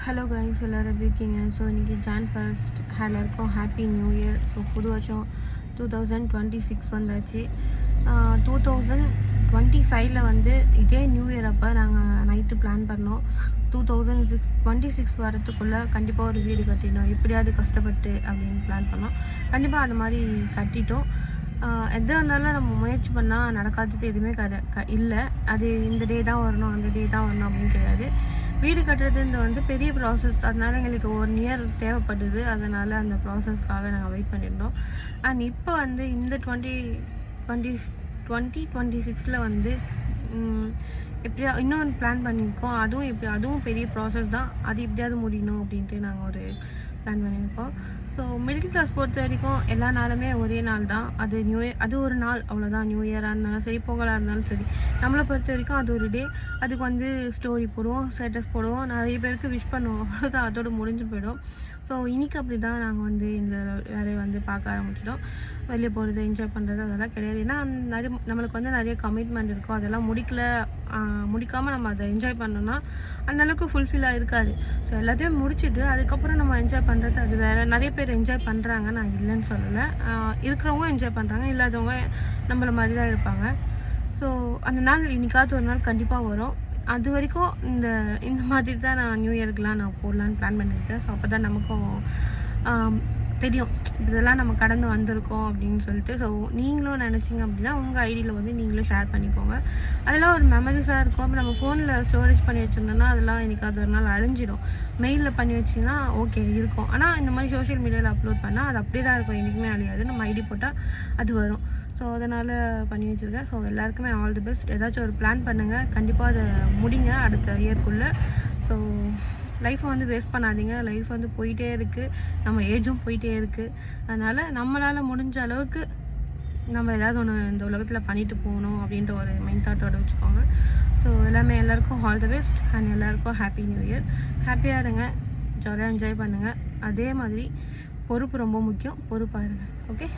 Hello guys, எல்லோரும் எப்படி இருக்கீங்க? ஸோ இன்றைக்கி Jan 1 எல்லாருக்கும் ஹாப்பி நியூ இயர். ஸோ புது வருஷம் 2026 வந்தாச்சு. 2025 வந்து இதே நியூ இயர் அப்போ நாங்கள் நைட்டு பிளான் பண்ணோம். 2026 வரத்துக்குள்ளே கண்டிப்பாக ஒரு வீடு கட்டிடணும், எப்படியாவது கஷ்டப்பட்டு அப்படின்னு பிளான் பண்ணோம். கண்டிப்பாக அது மாதிரி கட்டிட்டோம். எதாக இருந்தாலும் நம்ம முயற்சி பண்ணால் நடக்காதது எதுவுமே இல்லை. அது இந்த டே தான் வரணும், அந்த டே தான் வரணும் அப்படின்னு கிடையாது. வீடு கட்டுறதுன்றது வந்து பெரிய ப்ராசஸ். அதனால எங்களுக்கு 1 இயர் தேவைப்படுது. அதனால் அந்த ப்ராசஸ்க்காக நாங்கள் வெயிட் பண்ணியிருந்தோம். அண்ட் இப்போ வந்து இந்த 2026 வந்து எப்படியா இன்னொன்று பிளான் பண்ணியிருக்கோம். அதுவும் பெரிய ப்ராசஸ் தான். அது எப்படியாவது முடியணும் அப்படின்ட்டு நாங்கள் ஒரு பிளான் பண்ணியிருக்கோம். ஸோ மிடில் கிளாஸ் பொறுத்த வரைக்கும் எல்லா நாளுமே ஒரே நாள் தான். அது நியூ இயர், அது ஒரு நாள் அவ்வளோதான். நியூ இயராக இருந்தாலும் சரி, பொங்கலாக இருந்தாலும் சரி, நம்மளை பொறுத்த வரைக்கும் அது ஒரு டே. அதுக்கு வந்து ஸ்டோரி போடுவோம், ஸ்டேட்டஸ் போடுவோம், நிறைய பேருக்கு விஷ் பண்ணுவோம், அவ்வளோதான். அதோடு முடிஞ்சு போயிடும். ஸோ இன்றைக்கி அப்படி தான் நாங்கள் வந்து இந்த வேலையை வந்து பார்க்க ஆரம்பிச்சிட்டோம். வெளியே போகிறது, என்ஜாய் பண்ணுறது அதெல்லாம் கிடையாது. ஏன்னா நம்மளுக்கு வந்து நிறைய கமிட்மெண்ட் இருக்கும். அதெல்லாம் முடிக்காமல் நம்ம அதை என்ஜாய் பண்ணோன்னா அந்தளவுக்கு ஃபுல்ஃபில்லாக இருக்காது. ஸோ எல்லாத்தையும் முடிச்சுட்டு அதுக்கப்புறம் நம்ம என்ஜாய் பண்ணுறது அது வேறு. நிறைய பேர் என்ஜாய் பண்ணுறாங்க, நான் இல்லைன்னு சொல்லலை. இருக்கிறவங்க என்ஜாய் பண்ணுறாங்க, இல்லாதவங்க நம்மளை மாதிரி தான் இருப்பாங்க. ஸோ அந்த நாள் இன்றைக்காவது ஒரு நாள் கண்டிப்பாக வரும். அது வரைக்கும் இந்த மாதிரி தான் நான் நியூ இயர்க்கெலாம் நான் போடலான்னு பிளான் பண்ணியிருக்கேன். ஸோ அப்போ தான் நமக்கும் தெரியும் இதெல்லாம் நம்ம கடந்து வந்திருக்கோம் அப்படின்னு சொல்லிட்டு. ஸோ நீங்களும் நினச்சிங்க அப்படின்னா உங்கள் ஐடியில் வந்து நீங்களும் ஷேர் பண்ணிக்கோங்க. அதெல்லாம் ஒரு மெமரிஸாக இருக்கும். அப்போ நம்ம ஃபோனில் ஸ்டோரேஜ் பண்ணி வச்சுருந்தோன்னா அதெல்லாம் எனக்கு அது ஒரு நாள் அழிஞ்சிடும். மெயிலில் பண்ணி வச்சிங்கன்னா ஓகே இருக்கும். ஆனால் இந்த மாதிரி சோஷியல் மீடியாவில் அப்லோட் பண்ணால் அது அப்படியே தான் இருக்கும், என்றைக்குமே அழியாது. நம்ம ஐடி போட்டால் அது வரும். ஸோ அதனால் பண்ணி வச்சுருக்கேன். ஸோ எல்லாருக்குமே ஆல் தி பெஸ்ட். ஏதாச்சும் ஒரு பிளான் பண்ணுங்கள், கண்டிப்பாக அதை முடிங்க அடுத்த இயர்க்குள்ளே. ஸோ லைஃப்பை வந்து வேஸ்ட் பண்ணாதீங்க. லைஃப் வந்து போயிட்டே இருக்குது, நம்ம ஏஜும் போயிட்டே இருக்குது. அதனால் நம்மளால் முடிஞ்ச அளவுக்கு நம்ம ஏதாவது ஒன்று இந்த உலகத்தில் பண்ணிட்டு போகணும் அப்படின்ற ஒரு மைண்ட் தாட்டோடு வச்சுக்கோங்க. ஸோ எல்லாருக்கும் ஆல் தி பெஸ்ட் அண்ட் எல்லாருக்கும் ஹாப்பி நியூ இயர். ஹாப்பியாக இருங்க, ஜாலியாக என்ஜாய் பண்ணுங்கள். அதே மாதிரி பொறுப்பு ரொம்ப முக்கியம். பொறுப்பாக இருங்க. ஓகே.